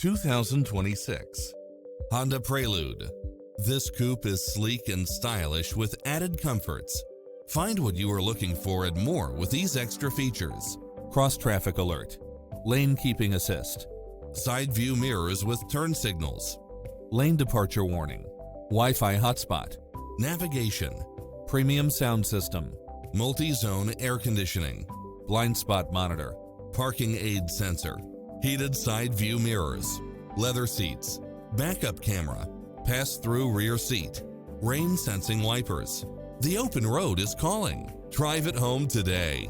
2026 Honda Prelude. This coupe is sleek and stylish with added comforts. Find what you are looking for and more with these extra features: cross-traffic alert, lane keeping assist, side view mirrors with turn signals, lane departure warning, Wi-Fi hotspot, navigation, premium sound system, multi-zone air conditioning, blind spot monitor, parking aid sensor, heated side view mirrors, leather seats, backup camera, pass-through rear seat, rain sensing wipers. The open road is calling. Drive it home today.